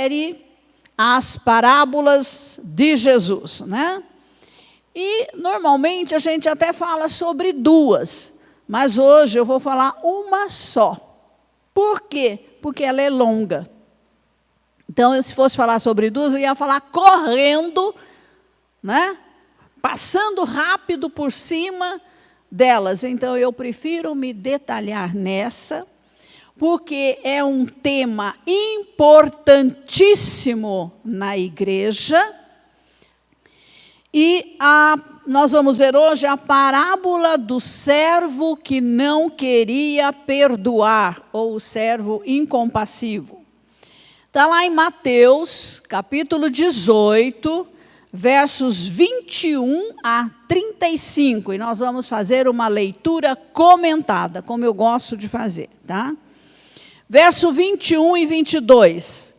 série As Parábolas de Jesus, né? E, normalmente, a gente até fala sobre duas, mas hoje eu vou falar uma só. Por quê? Porque ela é longa. Então, se fosse falar sobre duas, eu ia falar correndo, né? Passando rápido por cima delas. Então, eu prefiro me detalhar nessa, porque é um tema importantíssimo na igreja. E nós vamos ver hoje a parábola do servo que não queria perdoar, ou o servo incompassivo. Está lá em Mateus, capítulo 18, versos 21 a 35. E nós vamos fazer uma leitura comentada, como eu gosto de fazer, tá? Verso 21 e 22.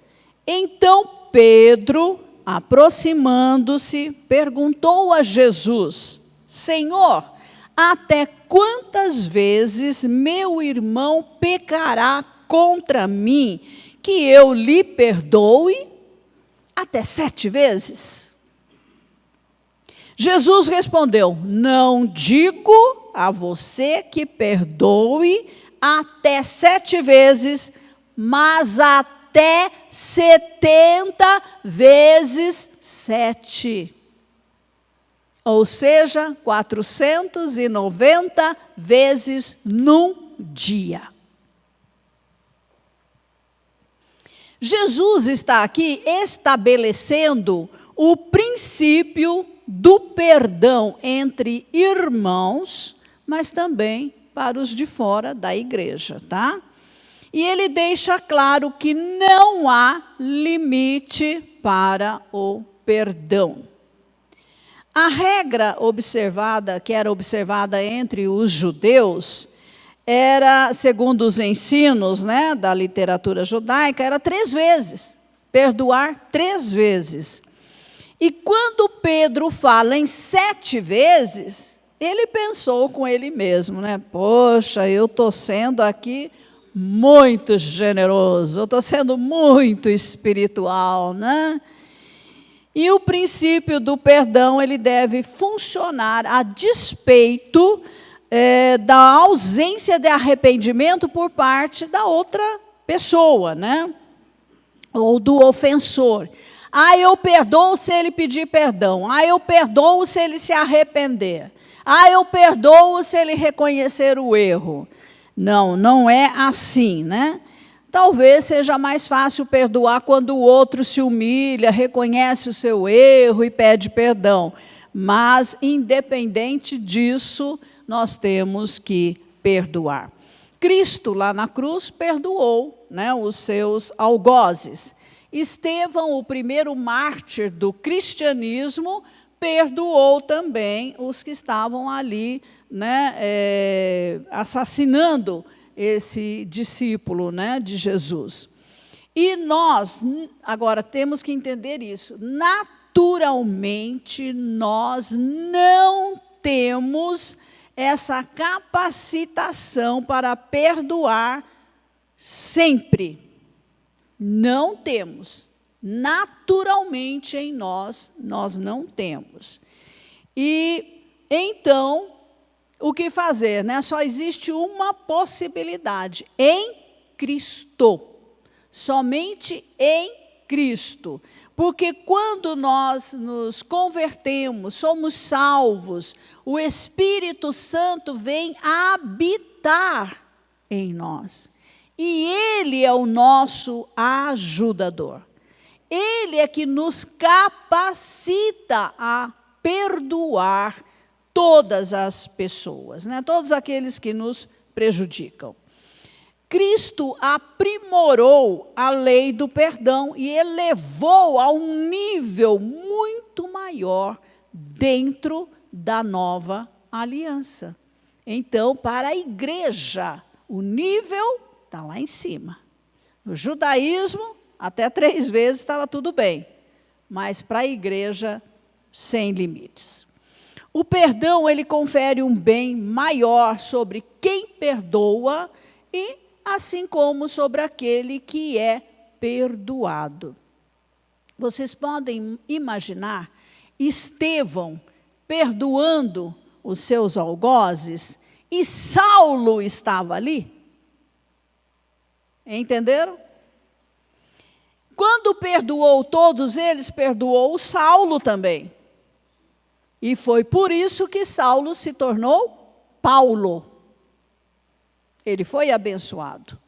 Então Pedro, aproximando-se, perguntou a Jesus: Senhor, até quantas vezes meu irmão pecará contra mim, que eu lhe perdoe? Até 7 vezes? Jesus respondeu: não digo a você que perdoe até 7 vezes, mas até 70 vezes 7. Ou seja, 490 vezes num dia. Jesus está aqui estabelecendo o princípio do perdão entre irmãos, mas também para os de fora da igreja, tá? E ele deixa claro que não há limite para o perdão. A regra observada, que era observada entre os judeus, era, segundo os ensinos, né, da literatura judaica, era 3 vezes, perdoar 3 vezes. E quando Pedro fala em 7 vezes, ele pensou com ele mesmo, né? Poxa, eu estou sendo aqui muito generoso, eu estou sendo muito espiritual, né? E o princípio do perdão, ele deve funcionar a despeito da ausência de arrependimento por parte da outra pessoa, né? Ou do ofensor. Eu perdoo se ele pedir perdão. Eu perdoo se ele se arrepender. Eu perdoo se ele reconhecer o erro. Não, não é assim, né? Talvez seja mais fácil perdoar quando o outro se humilha, reconhece o seu erro e pede perdão. Mas, independente disso, nós temos que perdoar. Cristo, lá na cruz, perdoou, né, os seus algozes. Estevão, o primeiro mártir do cristianismo, perdoou também os que estavam ali, né, assassinando esse discípulo, né, de Jesus. E nós, agora, temos que entender isso. Naturalmente, nós não temos essa capacitação para perdoar sempre. Não temos. Naturalmente em nós não temos. E então, o que fazer, né? Só existe uma possibilidade: em Cristo. Somente em Cristo. Porque quando nós nos convertemos, somos salvos, o Espírito Santo vem habitar em nós. E Ele é o nosso ajudador. Ele é que nos capacita a perdoar todas as pessoas, né? Todos aqueles que nos prejudicam. Cristo aprimorou a lei do perdão e elevou a um nível muito maior dentro da nova aliança. Então, para a igreja, o nível está lá em cima. No judaísmo, até 3 vezes estava tudo bem, mas para a igreja, sem limites. O perdão, ele confere um bem maior sobre quem perdoa e assim como sobre aquele que é perdoado. Vocês podem imaginar Estevão perdoando os seus algozes e Saulo estava ali? Entenderam? Quando perdoou todos eles, perdoou o Saulo também. E foi por isso que Saulo se tornou Paulo. Ele foi abençoado.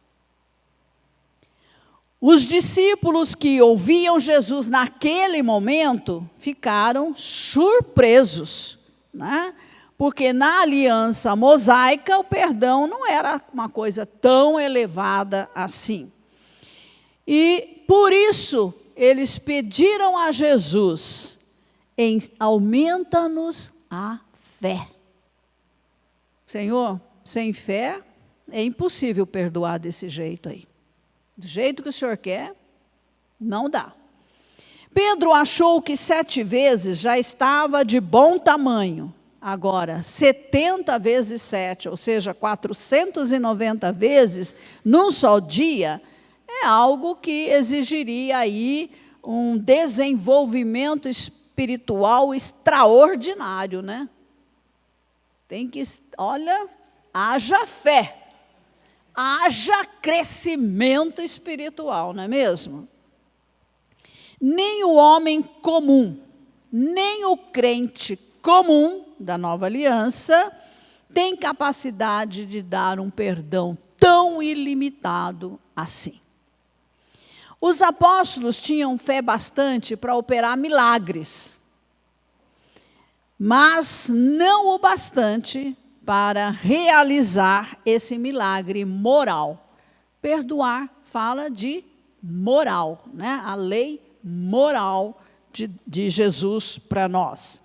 Os discípulos que ouviam Jesus naquele momento ficaram surpresos, né? Porque na aliança mosaica o perdão não era uma coisa tão elevada assim. E por isso eles pediram a Jesus: aumenta-nos a fé. Senhor, sem fé é impossível perdoar desse jeito aí. Do jeito que o Senhor quer, não dá. Pedro achou que 7 vezes já estava de bom tamanho. Agora, 70 vezes 7, ou seja, 490 vezes num só dia, é algo que exigiria aí um desenvolvimento espiritual extraordinário, né? Tem que, olha, haja fé. Haja crescimento espiritual, não é mesmo? Nem o homem comum, nem o crente comum da nova aliança tem capacidade de dar um perdão tão ilimitado assim. Os apóstolos tinham fé bastante para operar milagres, mas não o bastante para realizar esse milagre moral. Perdoar fala de moral, né? A lei moral de Jesus para nós.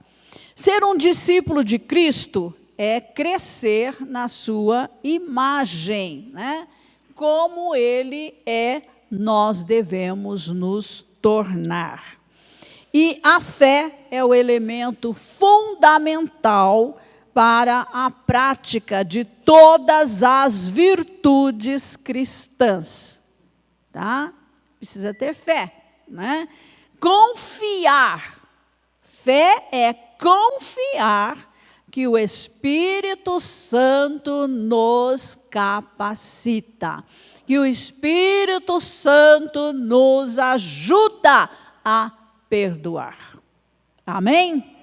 Ser um discípulo de Cristo é crescer na sua imagem, né? Como Ele é, nós devemos nos tornar. E a fé é o elemento fundamental para a prática de todas as virtudes cristãs, tá? Precisa ter fé, né? Confiar. Fé é confiar que o Espírito Santo nos capacita, que o Espírito Santo nos ajuda a perdoar. Amém?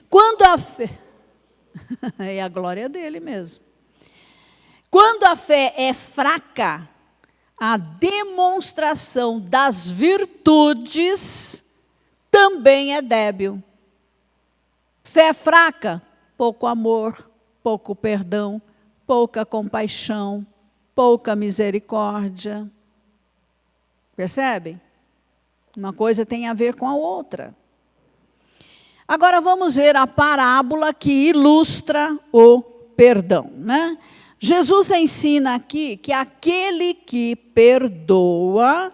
Quando a fé... é a glória dele mesmo. Quando a fé é fraca, a demonstração das virtudes também é débil. Fé fraca, pouco amor, pouco perdão, pouca compaixão, pouca misericórdia. Percebem? Uma coisa tem a ver com a outra. Agora vamos ver a parábola que ilustra o perdão, né? Jesus ensina aqui que aquele que perdoa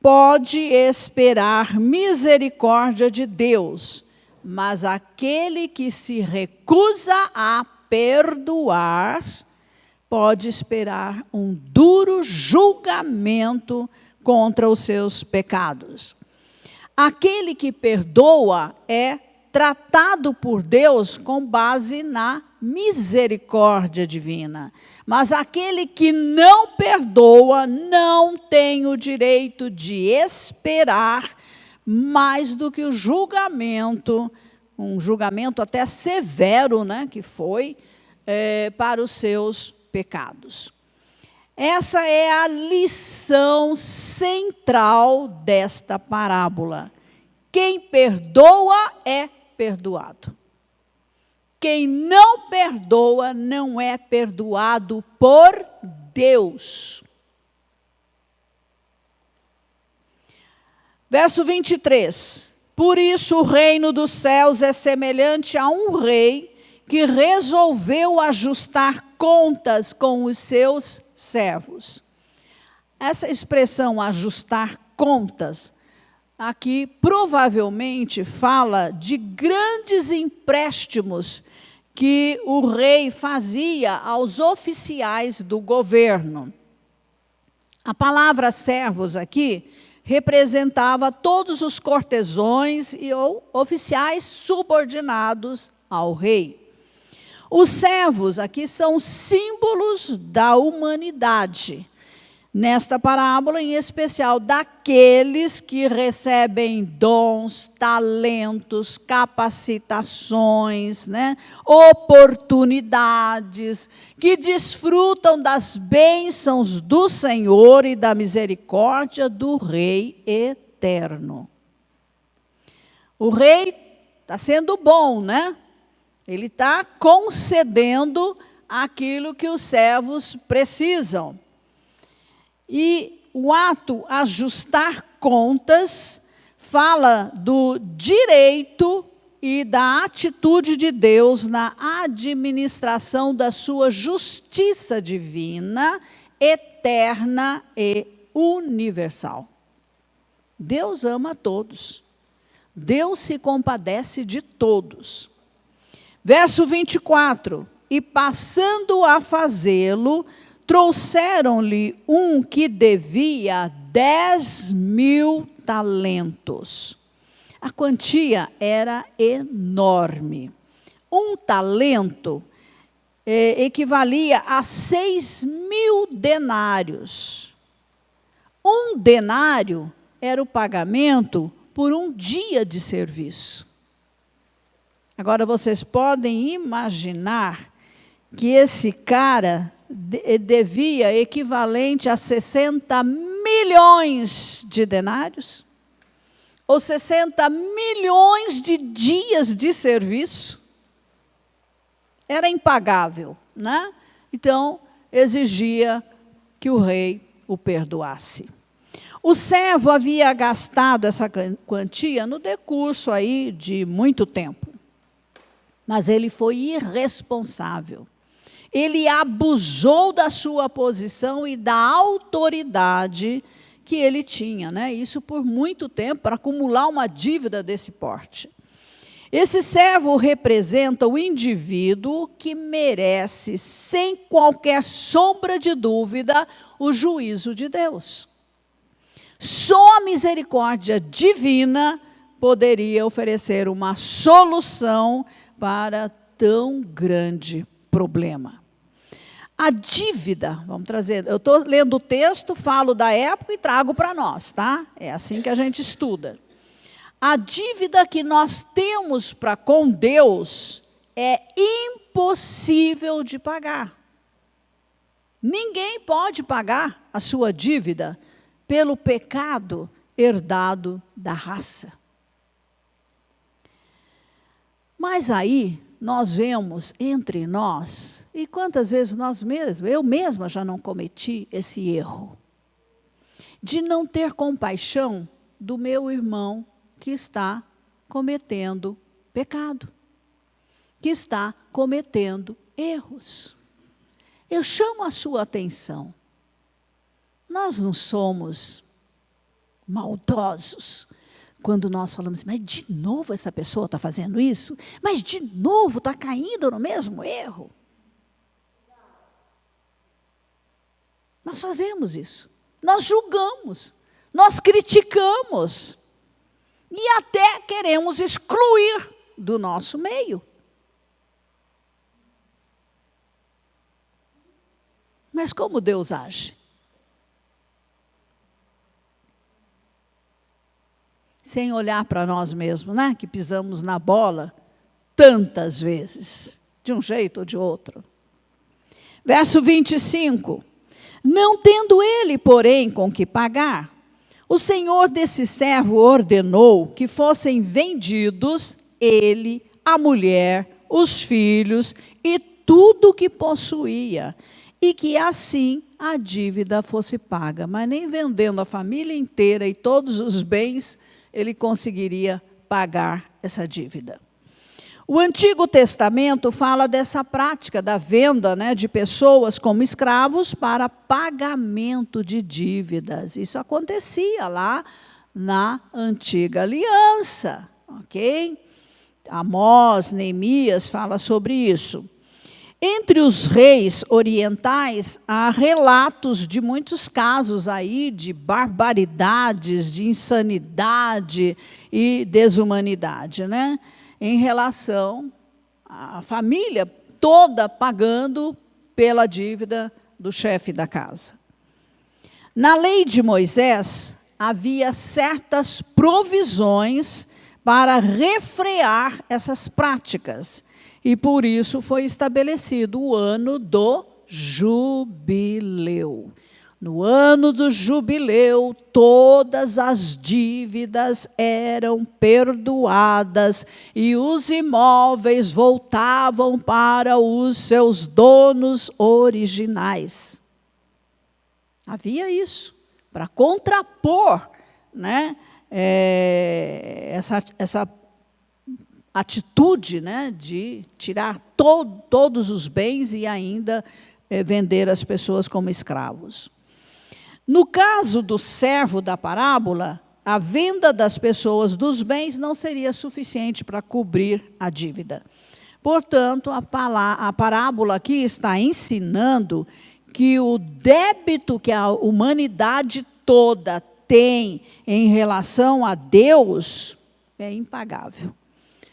pode esperar misericórdia de Deus, mas aquele que se recusa a perdoar pode esperar um duro julgamento contra os seus pecados. Aquele que perdoa é tratado por Deus com base na misericórdia divina. Mas aquele que não perdoa não tem o direito de esperar mais do que o julgamento, um julgamento até severo, né, que foi para os seus pecados. Essa é a lição central desta parábola. Quem perdoa é perdoado. Quem não perdoa não é perdoado por Deus. Verso 23. Por isso o reino dos céus é semelhante a um rei que resolveu ajustar contas com os seus servos. Essa expressão ajustar contas aqui provavelmente fala de grandes empréstimos que o rei fazia aos oficiais do governo. A palavra servos aqui representava todos os cortesões e ou oficiais subordinados ao rei. Os servos aqui são símbolos da humanidade. Nesta parábola, em especial, daqueles que recebem dons, talentos, capacitações, oportunidades, que desfrutam das bênçãos do Senhor e da misericórdia do Rei eterno. O Rei está sendo bom, Ele está concedendo aquilo que os servos precisam. E o ato ajustar contas fala do direito e da atitude de Deus na administração da sua justiça divina, eterna e universal. Deus ama a todos. Deus se compadece de todos. Verso 24. E passando a fazê-lo, trouxeram-lhe um que devia 10.000 talentos. A quantia era enorme. Um talento equivalia a 6.000 denários. Um denário era o pagamento por um dia de serviço. Agora, vocês podem imaginar que esse cara devia equivalente a 60 milhões de denários, ou 60 milhões de dias de serviço. Era impagável, Então, exigia que o rei o perdoasse. O servo havia gastado essa quantia no decurso aí de muito tempo, mas ele foi irresponsável. Ele abusou da sua posição e da autoridade que ele tinha, Isso por muito tempo, para acumular uma dívida desse porte. Esse servo representa o indivíduo que merece, sem qualquer sombra de dúvida, o juízo de Deus. Só a misericórdia divina poderia oferecer uma solução para tão grande problema. A dívida, vamos trazer, eu estou lendo o texto, falo da época e trago para nós, É assim que a gente estuda. A dívida que nós temos para com Deus é impossível de pagar. Ninguém pode pagar a sua dívida pelo pecado herdado da raça. Mas aí, nós vemos entre nós, e quantas vezes eu mesma já não cometi esse erro, de não ter compaixão do meu irmão que está cometendo pecado, que está cometendo erros. Eu chamo a sua atenção. Nós não somos maldosos quando nós falamos, mas de novo essa pessoa está fazendo isso? Mas de novo está caindo no mesmo erro? Nós fazemos isso. Nós julgamos, nós criticamos e até queremos excluir do nosso meio. Mas como Deus age? Sem olhar para nós mesmos, que pisamos na bola tantas vezes, de um jeito ou de outro. Verso 25. Não tendo ele, porém, com que pagar, o senhor desse servo ordenou que fossem vendidos ele, a mulher, os filhos e tudo o que possuía, e que assim a dívida fosse paga. Mas nem vendendo a família inteira e todos os bens, ele conseguiria pagar essa dívida. O Antigo Testamento fala dessa prática da venda de pessoas como escravos para pagamento de dívidas. Isso acontecia lá na Antiga Aliança, ok? Amós, Neemias fala sobre isso. Entre os reis orientais, há relatos de muitos casos aí de barbaridades, de insanidade e desumanidade, né? Em relação à família toda pagando pela dívida do chefe da casa. Na lei de Moisés, havia certas provisões para refrear essas práticas. E por isso foi estabelecido o ano do jubileu. No ano do jubileu, todas as dívidas eram perdoadas e os imóveis voltavam para os seus donos originais. Havia isso, para contrapor, né, essa atitude, né, de tirar todos os bens e ainda vender as pessoas como escravos. No caso do servo da parábola, a venda das pessoas dos bens não seria suficiente para cobrir a dívida. Portanto, a parábola aqui está ensinando que o débito que a humanidade toda tem em relação a Deus é impagável.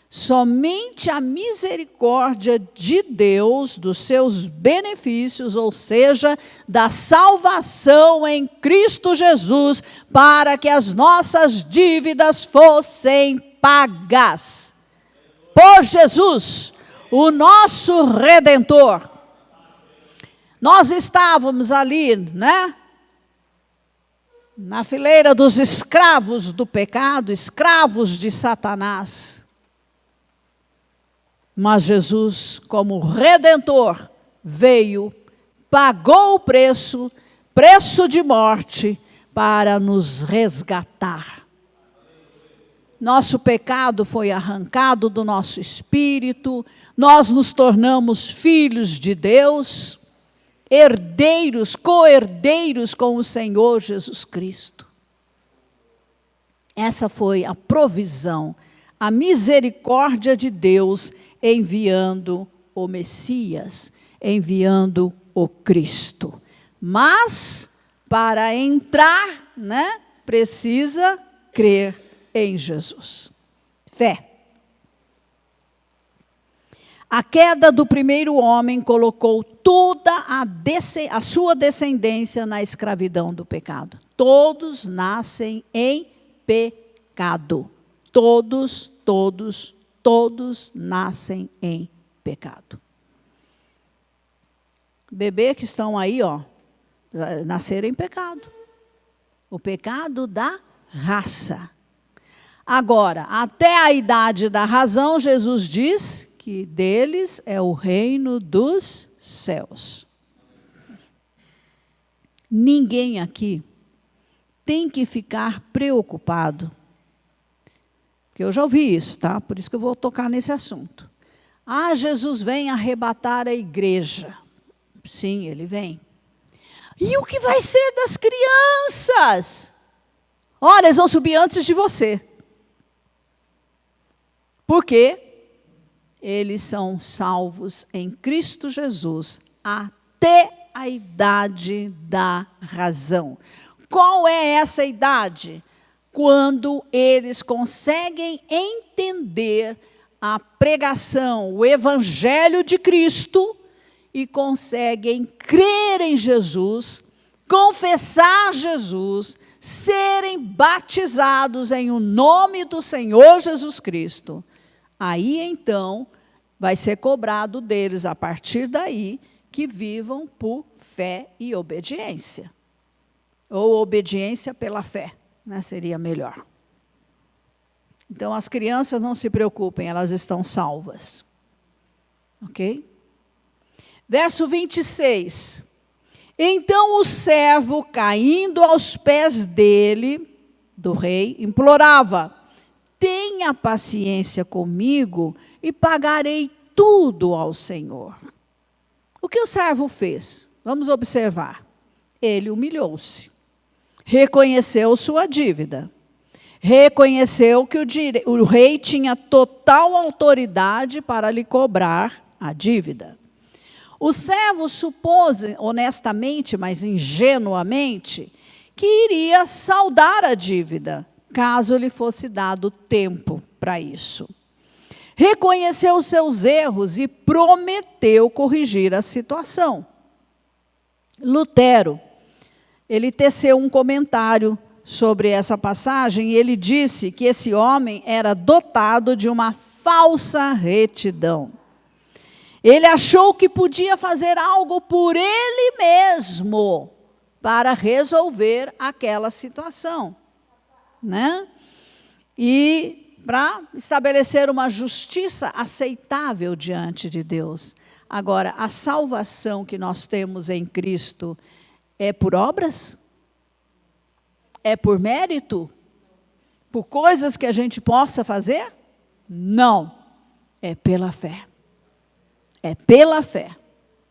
Somente a misericórdia de Deus, dos seus benefícios, ou seja, da salvação em Cristo Jesus, para que as nossas dívidas fossem pagas por Jesus, o nosso Redentor. Nós estávamos ali, né, na fileira dos escravos do pecado, escravos de Satanás. Mas Jesus, como Redentor, veio, pagou o preço de morte, para nos resgatar. Nosso pecado foi arrancado do nosso espírito, nós nos tornamos filhos de Deus, herdeiros, co-herdeiros com o Senhor Jesus Cristo. Essa foi a provisão, a misericórdia de Deus, enviando o Messias, enviando o Cristo. Mas, para entrar, né, precisa crer em Jesus. Fé. A queda do primeiro homem colocou toda a sua descendência na escravidão do pecado. Todos nascem em pecado. Todos nascem em pecado. Bebê que estão aí, ó, nasceram em pecado. O pecado da raça. Agora, até a idade da razão, Jesus diz que deles é o reino dos céus. Ninguém aqui tem que ficar preocupado. Porque eu já ouvi isso, tá? Por isso que eu vou tocar nesse assunto. Ah, Jesus vem arrebatar a igreja. Sim, ele vem. E o que vai ser das crianças? Olha, eles vão subir antes de você. Por quê? Eles são salvos em Cristo Jesus até a idade da razão. Qual é essa idade? Quando eles conseguem entender a pregação, o Evangelho de Cristo, e conseguem crer em Jesus, confessar Jesus, serem batizados em o nome do Senhor Jesus Cristo. Aí, então, vai ser cobrado deles, a partir daí, que vivam por fé e obediência. Ou obediência pela fé, né, seria melhor. Então, as crianças não se preocupem, elas estão salvas. Ok? Verso 26. Então o servo, caindo aos pés dele, do rei, implorava: tenha paciência comigo e pagarei tudo ao Senhor. O que o servo fez? Vamos observar. Ele humilhou-se, reconheceu sua dívida, reconheceu que o rei tinha total autoridade para lhe cobrar a dívida. O servo supôs, honestamente, mas ingenuamente, que iria saldar a dívida, caso lhe fosse dado tempo para isso. Reconheceu seus erros e prometeu corrigir a situação. Lutero, ele teceu um comentário sobre essa passagem e ele disse que esse homem era dotado de uma falsa retidão. Ele achou que podia fazer algo por ele mesmo para resolver aquela situação, né? E para estabelecer uma justiça aceitável diante de Deus. Agora, a salvação que nós temos em Cristo é por obras? É por mérito? Por coisas que a gente possa fazer? Não. É pela fé. É pela fé.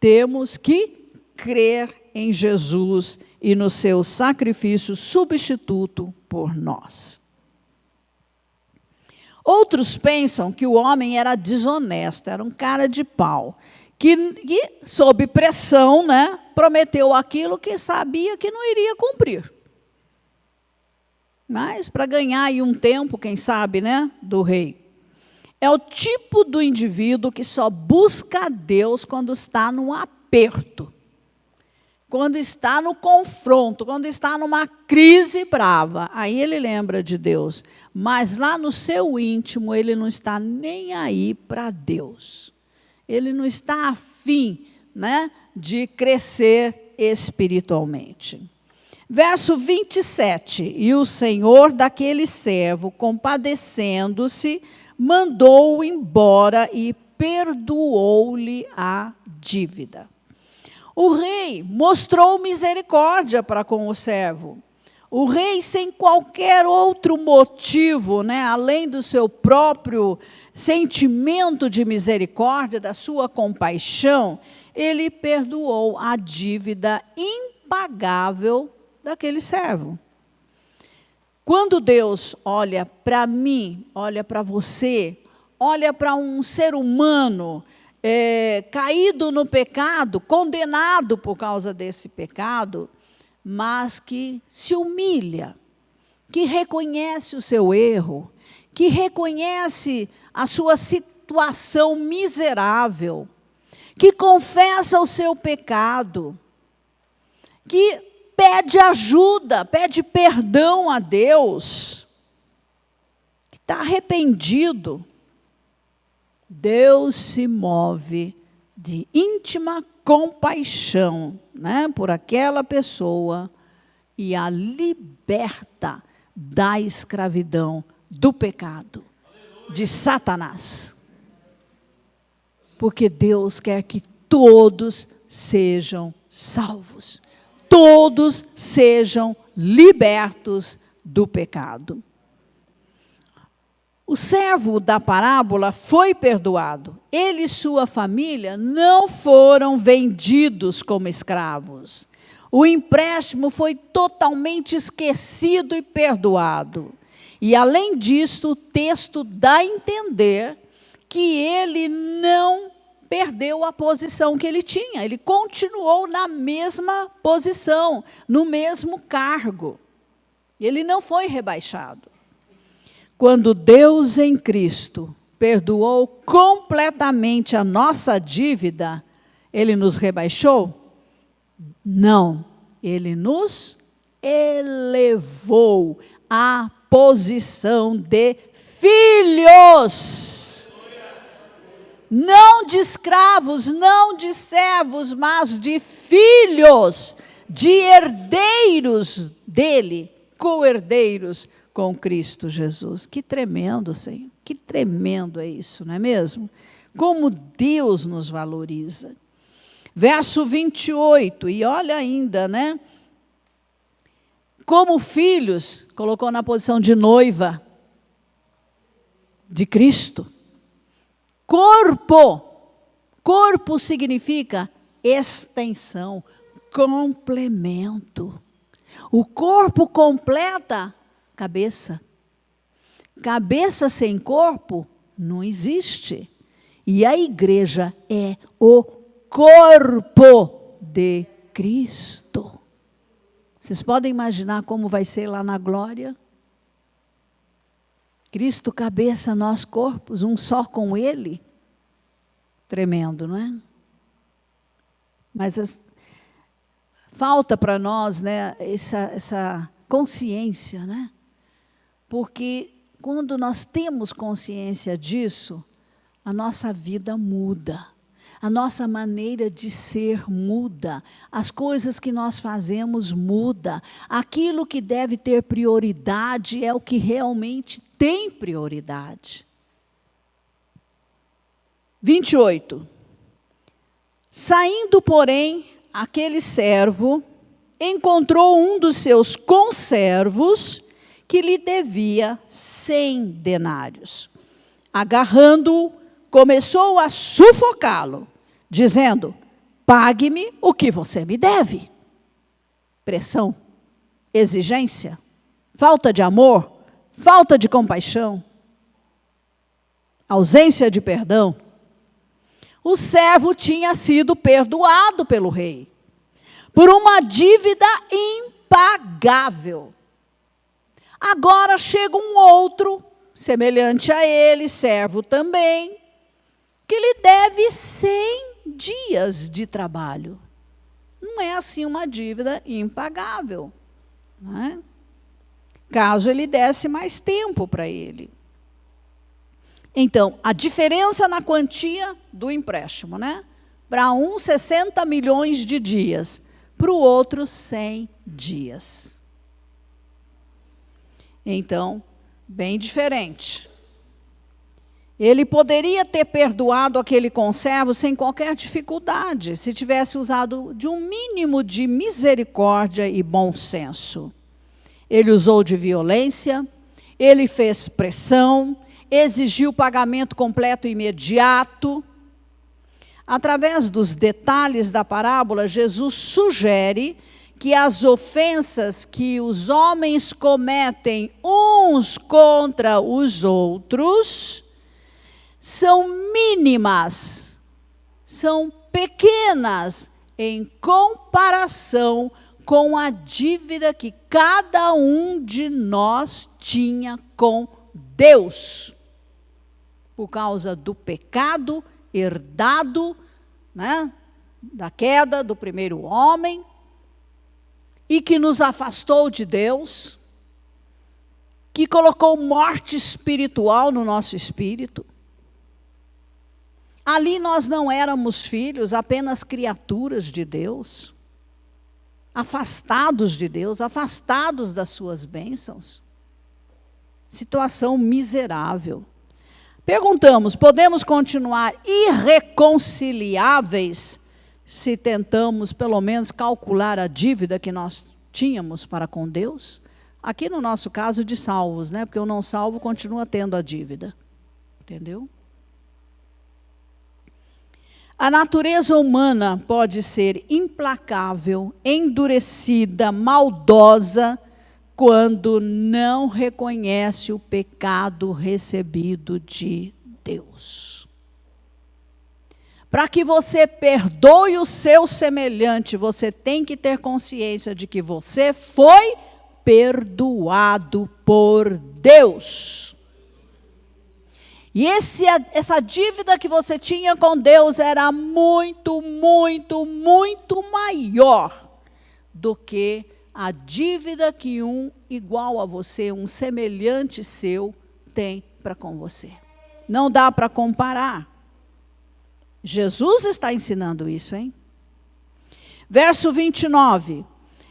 Temos que crer em Jesus e no seu sacrifício substituto por nós. Outros pensam que o homem era desonesto, era um cara de pau, que sob pressão, né, prometeu aquilo que sabia que não iria cumprir. Mas para ganhar aí um tempo, quem sabe, né, do rei. É o tipo do indivíduo que só busca a Deus quando está num aperto, quando está no confronto, quando está numa crise brava. Aí ele lembra de Deus. Mas lá no seu íntimo, ele não está nem aí para Deus. Ele não está afim, né, de crescer espiritualmente. Verso 27. E o Senhor daquele servo, compadecendo-se, mandou-o embora e perdoou-lhe a dívida. O rei mostrou misericórdia para com o servo. O rei, sem qualquer outro motivo, né, além do seu próprio sentimento de misericórdia, da sua compaixão, ele perdoou a dívida impagável daquele servo. Quando Deus olha para mim, olha para você, olha para um ser humano caído no pecado, condenado por causa desse pecado, mas que se humilha, que reconhece o seu erro, que reconhece a sua situação miserável, que confessa o seu pecado, que pede ajuda, pede perdão a Deus, que está arrependido, Deus se move de íntima compaixão, né, por aquela pessoa e a liberta da escravidão, do pecado, de Satanás. Porque Deus quer que todos sejam salvos, todos sejam libertos do pecado. O servo da parábola foi perdoado. Ele e sua família não foram vendidos como escravos. O empréstimo foi totalmente esquecido e perdoado. E, além disso, o texto dá a entender que ele não perdeu a posição que ele tinha. Ele continuou na mesma posição, no mesmo cargo. Ele não foi rebaixado. Quando Deus em Cristo perdoou completamente a nossa dívida, Ele nos rebaixou? Não, Ele nos elevou à posição de filhos. Não de escravos, não de servos, mas de filhos, de herdeiros dele, co-herdeiros com Cristo Jesus. Que tremendo, Senhor. Que tremendo é isso, não é mesmo? Como Deus nos valoriza. Verso 28, e olha ainda, né? Como filhos, colocou na posição de noiva de Cristo. Corpo significa extensão, complemento. O corpo completa cabeça. Cabeça sem corpo não existe. E a igreja é o corpo de Cristo. Vocês podem imaginar como vai ser lá na glória? Cristo, cabeça, nós corpos, um só com Ele. Tremendo, não é? Mas falta para nós, né, essa consciência, né? Porque quando nós temos consciência disso, a nossa vida muda, a nossa maneira de ser muda, as coisas que nós fazemos muda, aquilo que deve ter prioridade é o que realmente tem prioridade. 28. Saindo, porém, aquele servo encontrou um dos seus conservos que lhe devia 100 denários. Agarrando-o, começou a sufocá-lo, dizendo: pague-me o que você me deve. Pressão, exigência, falta de amor, falta de compaixão, ausência de perdão. O servo tinha sido perdoado pelo rei por uma dívida impagável. Agora chega um outro, semelhante a ele, servo também, que lhe deve 100 dias de trabalho. Não é assim uma dívida impagável, não é? Caso ele desse mais tempo para ele. Então, a diferença na quantia do empréstimo, né? Para um, 60 milhões de dias, para o outro, 100 dias. Então, bem diferente. Ele poderia ter perdoado aquele conservo sem qualquer dificuldade, se tivesse usado de um mínimo de misericórdia e bom senso. Ele usou de violência, ele fez pressão, exigiu pagamento completo e imediato. Através dos detalhes da parábola, Jesus sugere que as ofensas que os homens cometem uns contra os outros são mínimas, são pequenas em comparação com a dívida que cada um de nós tinha com Deus, por causa do pecado herdado, né, da queda do primeiro homem, e que nos afastou de Deus, que colocou morte espiritual no nosso espírito. Ali nós não éramos filhos, apenas criaturas de Deus, afastados de Deus, afastados das suas bênçãos. Situação miserável. Perguntamos, podemos continuar irreconciliáveis se tentamos pelo menos calcular a dívida que nós tínhamos para com Deus? Aqui no nosso caso de salvos, né? Porque o não salvo continua tendo a dívida. Entendeu? A natureza humana pode ser implacável, endurecida, maldosa, quando não reconhece o pecado recebido de Deus. Para que você perdoe o seu semelhante, você tem que ter consciência de que você foi perdoado por Deus. E essa dívida que você tinha com Deus era muito, muito, muito maior do que a dívida que um igual a você, um semelhante seu, tem para com você. Não dá para comparar. Jesus está ensinando isso, hein? Verso 29.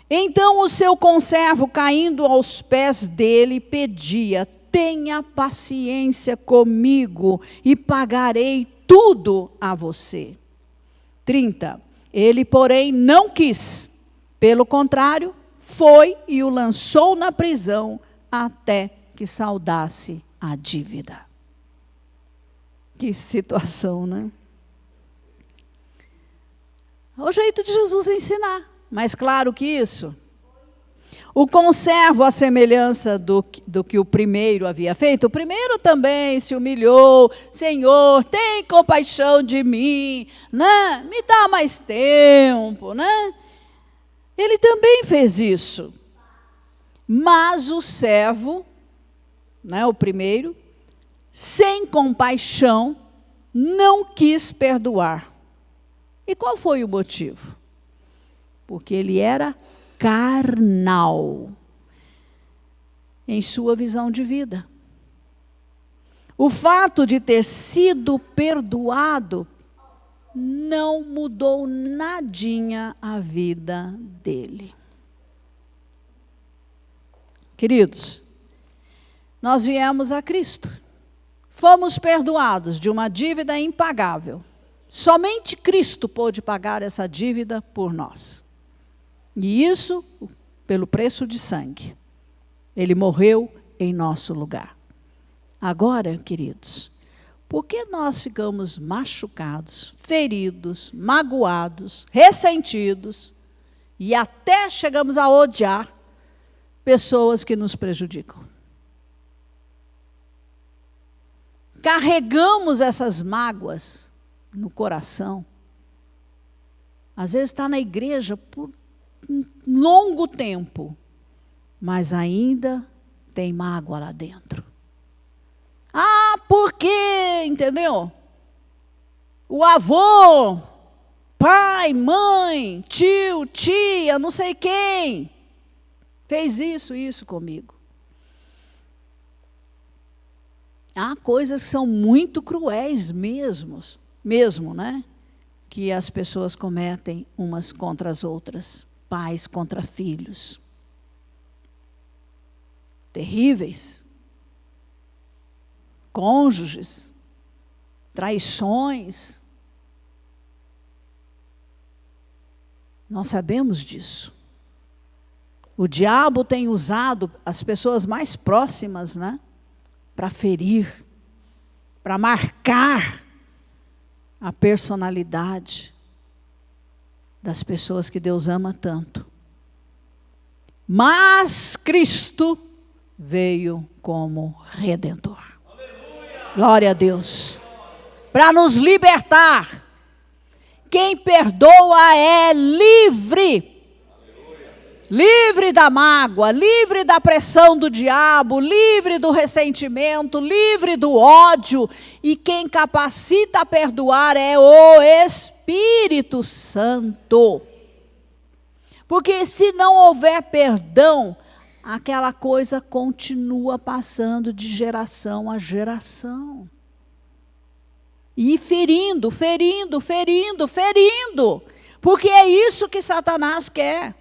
Então o seu conservo, caindo aos pés dele, pedia: tenha paciência comigo e pagarei tudo a você. 30. Ele, porém, não quis. Pelo contrário, foi e o lançou na prisão até que saldasse a dívida. Que situação, né? É o jeito de Jesus ensinar. Mais claro que isso? O conservo à semelhança do que o primeiro havia feito. O primeiro também se humilhou. Senhor, tem compaixão de mim, né? Me dá mais tempo, né? Ele também fez isso. Mas o servo, né, o primeiro, sem compaixão, não quis perdoar. E qual foi o motivo? Porque ele era carnal em sua visão de vida. O fato de ter sido perdoado não mudou nadinha a vida dele. Queridos, nós viemos a Cristo. Fomos perdoados de uma dívida impagável. Somente Cristo pôde pagar essa dívida por nós. E isso pelo preço de sangue. Ele morreu em nosso lugar. Agora, queridos, por que nós ficamos machucados, feridos, magoados, ressentidos e até chegamos a odiar pessoas que nos prejudicam? Carregamos essas mágoas no coração. Às vezes está na igreja por um longo tempo, mas ainda tem mágoa lá dentro. Ah, por quê? Entendeu? O avô, pai, mãe, tio, tia, não sei quem, fez isso comigo. Há coisas que são muito cruéis mesmo, né? Que as pessoas cometem umas contra as outras. Pais contra filhos. Terríveis. Cônjuges. Traições. Nós sabemos disso. O diabo tem usado as pessoas mais próximas, né? Para ferir, para marcar a personalidade das pessoas que Deus ama tanto. Mas Cristo veio como Redentor. Aleluia. Glória a Deus. Para nos libertar. Quem perdoa é livre. Livre da mágoa, livre da pressão do diabo, livre do ressentimento, livre do ódio. E quem capacita a perdoar é o Espírito Santo. Porque se não houver perdão, aquela coisa continua passando de geração a geração. E ferindo. Porque é isso que Satanás quer.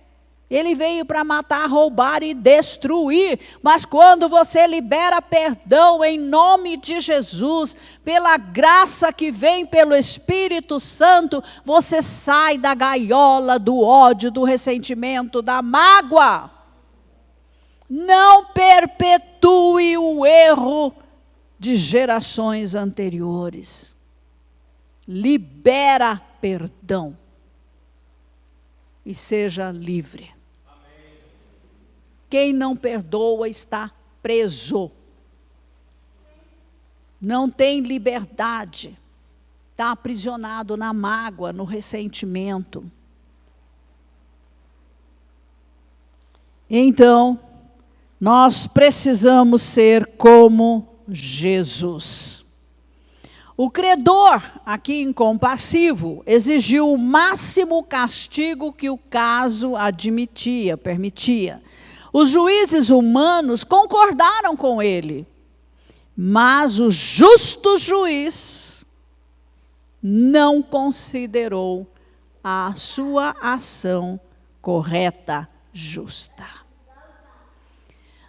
Ele veio para matar, roubar e destruir. Mas quando você libera perdão em nome de Jesus, pela graça que vem pelo Espírito Santo, você sai da gaiola do ódio, do ressentimento, da mágoa. Não perpetue o erro de gerações anteriores. Libera perdão. E seja livre. Quem não perdoa está preso. Não tem liberdade. Está aprisionado na mágoa, no ressentimento. Então, nós precisamos ser como Jesus. O credor, aqui incompassivo, exigiu o máximo castigo que o caso permitia. Os juízes humanos concordaram com ele, mas o justo juiz não considerou a sua ação correta, justa.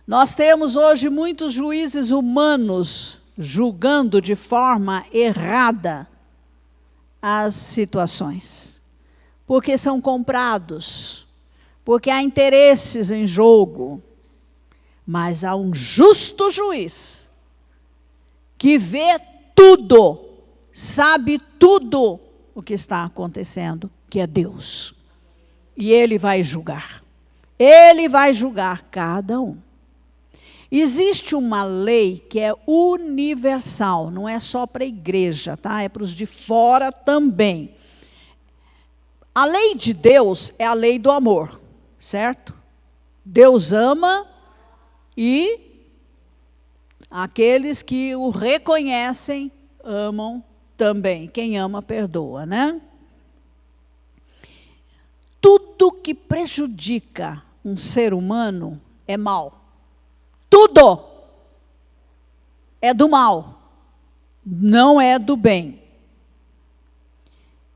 Nós temos hoje muitos juízes humanos julgando de forma errada as situações, porque são comprados, porque há interesses em jogo. Mas há um justo juiz que vê tudo, sabe tudo o que está acontecendo, que é Deus. E Ele vai julgar. Ele vai julgar cada um. Existe uma lei que é universal, não é só para a igreja, tá? É para os de fora também. A lei de Deus é a lei do amor, certo? Deus ama e aqueles que o reconhecem amam também. Quem ama, perdoa, né? Tudo que prejudica um ser humano é mal. Tudo é do mal, não é do bem.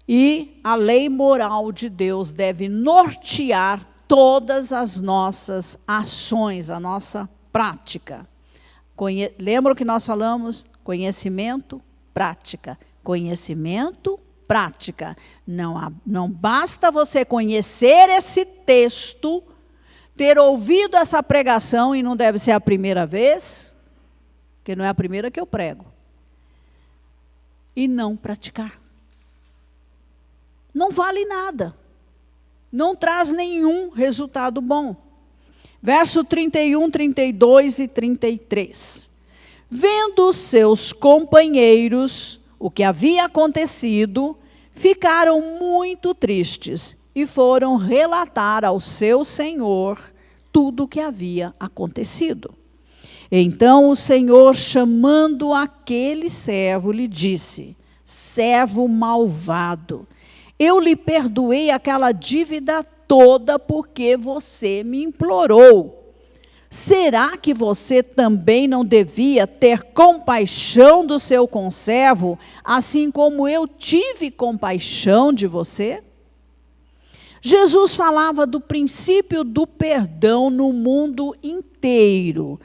E a lei moral de Deus deve nortear todas as nossas ações, a nossa prática. Lembra o que nós falamos? Conhecimento, prática. Conhecimento, prática. Não basta você conhecer esse texto, ter ouvido essa pregação, e não deve ser a primeira vez, porque não é a primeira que eu prego, e não praticar. Não vale nada. Não traz nenhum resultado bom. Verso 31, 32 e 33. Vendo os seus companheiros o que havia acontecido, ficaram muito tristes e foram relatar ao seu senhor tudo o que havia acontecido. Então o Senhor, chamando aquele servo, lhe disse: servo malvado, eu lhe perdoei aquela dívida toda porque você me implorou. Será que você também não devia ter compaixão do seu conservo, assim como eu tive compaixão de você? Jesus falava do princípio do perdão no mundo inteiro,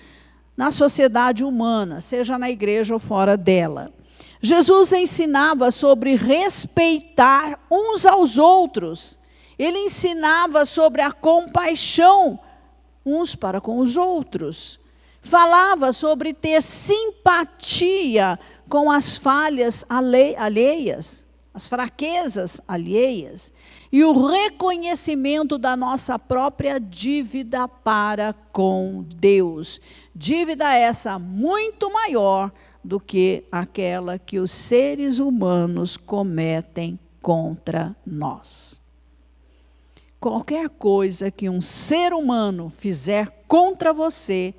na sociedade humana, seja na igreja ou fora dela. Jesus ensinava sobre respeitar uns aos outros. Ele ensinava sobre a compaixão uns para com os outros. Falava sobre ter simpatia com as falhas alheias, as fraquezas alheias, e o reconhecimento da nossa própria dívida para com Deus. Dívida essa muito maior do que aquela que os seres humanos cometem contra nós. Qualquer coisa que um ser humano fizer contra você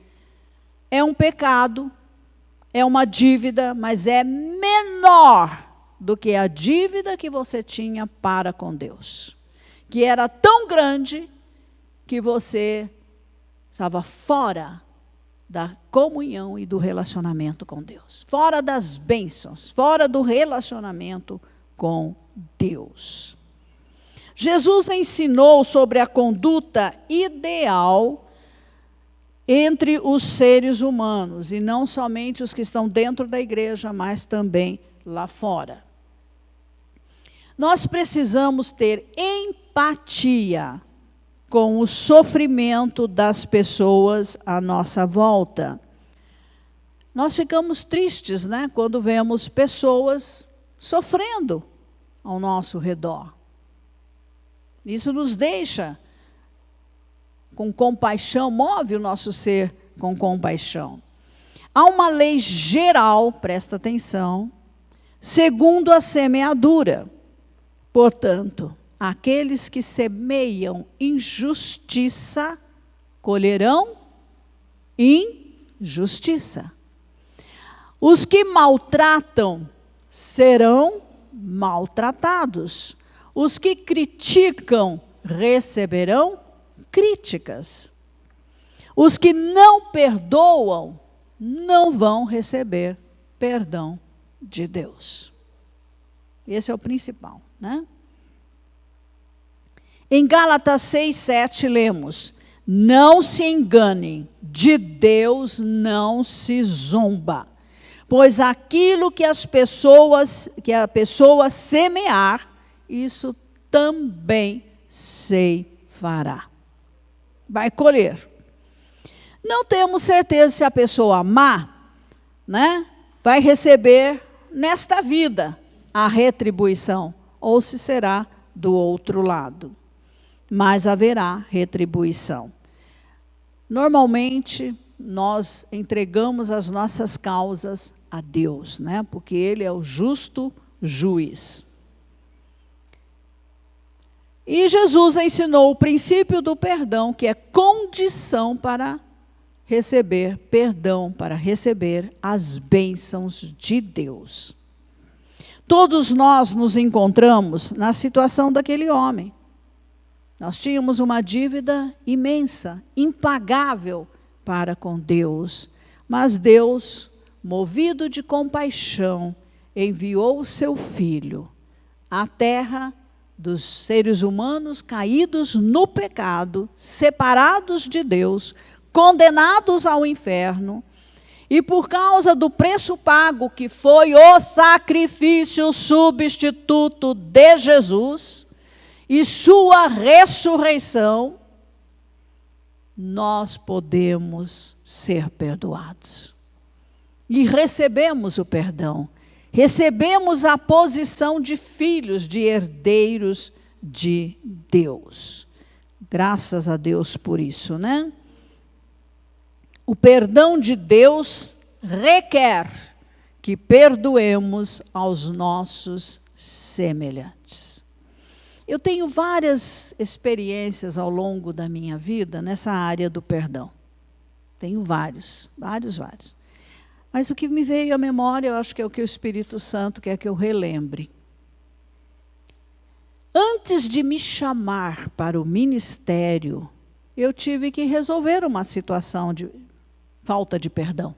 é um pecado, é uma dívida, mas é menor do que a dívida que você tinha para com Deus, que era tão grande que você estava fora da comunhão e do relacionamento com Deus, fora das bênçãos, fora do relacionamento com Deus. Jesus ensinou sobre a conduta ideal entre os seres humanos, e não somente os que estão dentro da igreja, mas também lá fora. Nós precisamos ter empatia com o sofrimento das pessoas à nossa volta. Nós ficamos tristes, né, quando vemos pessoas sofrendo ao nosso redor. Isso nos deixa com compaixão, move o nosso ser com compaixão. Há uma lei geral, presta atenção, segundo a semeadura. Portanto, aqueles que semeiam injustiça, colherão injustiça. Os que maltratam serão maltratados. Os que criticam receberão críticas. Os que não perdoam não vão receber perdão de Deus. Esse é o principal, né? Em Gálatas 6:7 lemos: não se enganem, de Deus não se zomba, pois aquilo que a pessoa semear, isso também ceifará. Vai colher. Não temos certeza se a pessoa amar, né, vai receber nesta vida a retribuição, ou se será do outro lado. mas haverá retribuição. Normalmente, nós entregamos as nossas causas a Deus, né? Porque Ele é o justo juiz. E Jesus ensinou o princípio do perdão, que é condição para receber perdão, para receber as bênçãos de Deus. Todos nós nos encontramos na situação daquele homem. Nós tínhamos uma dívida imensa, impagável para com Deus. Mas Deus, movido de compaixão, enviou o seu Filho à terra dos seres humanos caídos no pecado, separados de Deus, condenados ao inferno, e por causa do preço pago, que foi o sacrifício substituto de Jesus e sua ressurreição, nós podemos ser perdoados. E recebemos o perdão. Recebemos a posição de filhos, de herdeiros de Deus. Graças a Deus por isso, né? O perdão de Deus requer que perdoemos aos nossos semelhantes. Eu tenho várias experiências ao longo da minha vida nessa área do perdão. Tenho vários. Mas o que me veio à memória, eu acho que é o que o Espírito Santo quer que eu relembre. Antes de me chamar para o ministério, eu tive que resolver uma situação de falta de perdão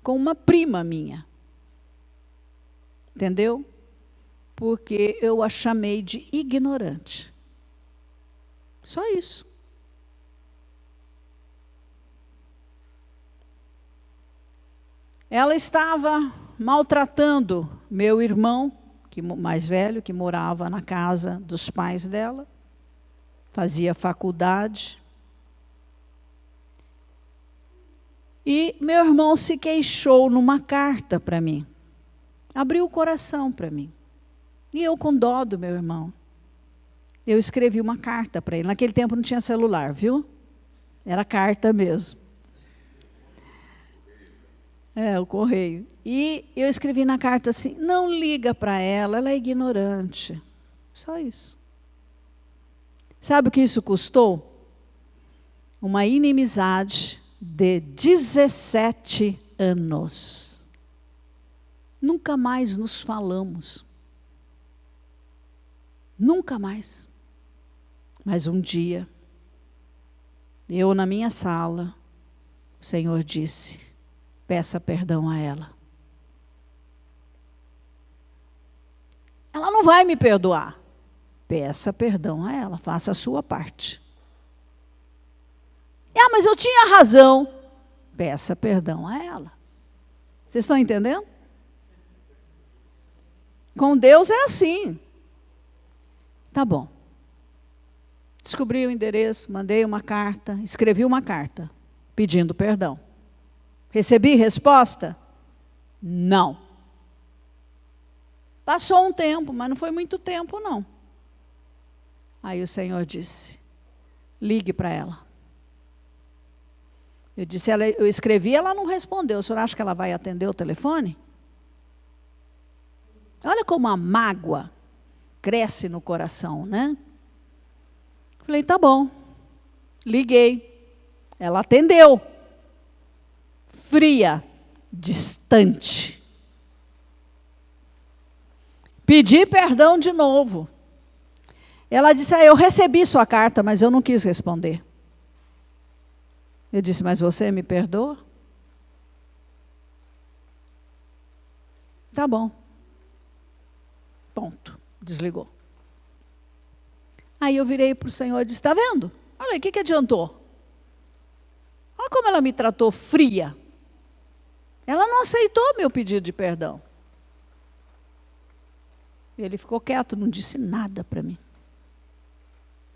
com uma prima minha. Entendeu? Porque eu a chamei de ignorante. Só isso. Ela estava maltratando meu irmão, mais velho, que morava na casa dos pais dela, fazia faculdade. E meu irmão se queixou numa carta para mim. Abriu o coração para mim. E eu, com dó do meu irmão, eu escrevi uma carta para ele. Naquele tempo não tinha celular, viu? Era carta mesmo. O correio. E eu escrevi na carta assim: não liga para ela, ela é ignorante. Só isso. Sabe o que isso custou? Uma inimizade de 17 anos. Nunca mais nos falamos. Nunca mais. Mas um dia, eu na minha sala, o Senhor disse: peça perdão a ela. Ela não vai me perdoar. Peça perdão a ela, faça a sua parte. Mas eu tinha razão. Peça perdão a ela. Vocês estão entendendo? Com Deus é assim. Tá bom. Descobri o endereço, mandei uma carta, escrevi uma carta pedindo perdão. Recebi resposta? Não. Passou um tempo, mas não foi muito tempo, não. Aí o Senhor disse: ligue para ela. Eu disse, eu escrevi, ela não respondeu. O senhor acha que ela vai atender o telefone? Olha como a mágoa cresce no coração, né? Falei, tá bom. Liguei. Ela atendeu. Fria, distante. Pedi perdão de novo. Ela disse, eu recebi sua carta, mas eu não quis responder. Eu disse, mas você me perdoa? Tá bom. Ponto. Desligou. Aí eu virei para o Senhor e disse, está vendo? Olha aí, o que adiantou? Olha como ela me tratou fria. Ela não aceitou meu pedido de perdão. Ele ficou quieto, não disse nada para mim.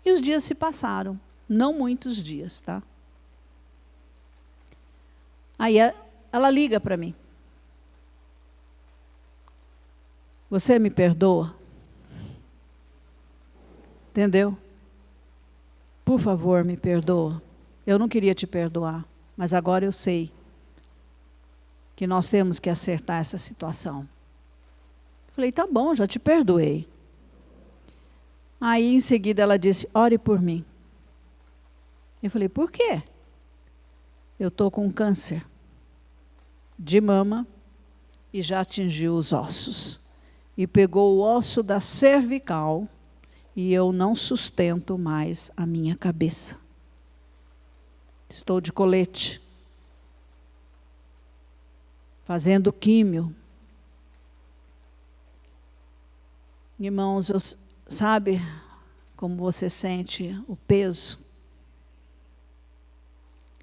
E os dias se passaram. Não muitos dias, tá? Aí ela liga para mim. Você me perdoa? Entendeu? por favor, me perdoa. Eu não queria te perdoar, mas agora eu sei que nós temos que acertar essa situação. Falei, tá bom, já te perdoei. Aí, em seguida, ela disse, ore por mim. Eu falei, por quê? Eu estou com câncer de mama e já atingiu os ossos. E pegou o osso da cervical e eu não sustento mais a minha cabeça. Estou de colete, fazendo químio. Irmãos, sabe como você sente o peso?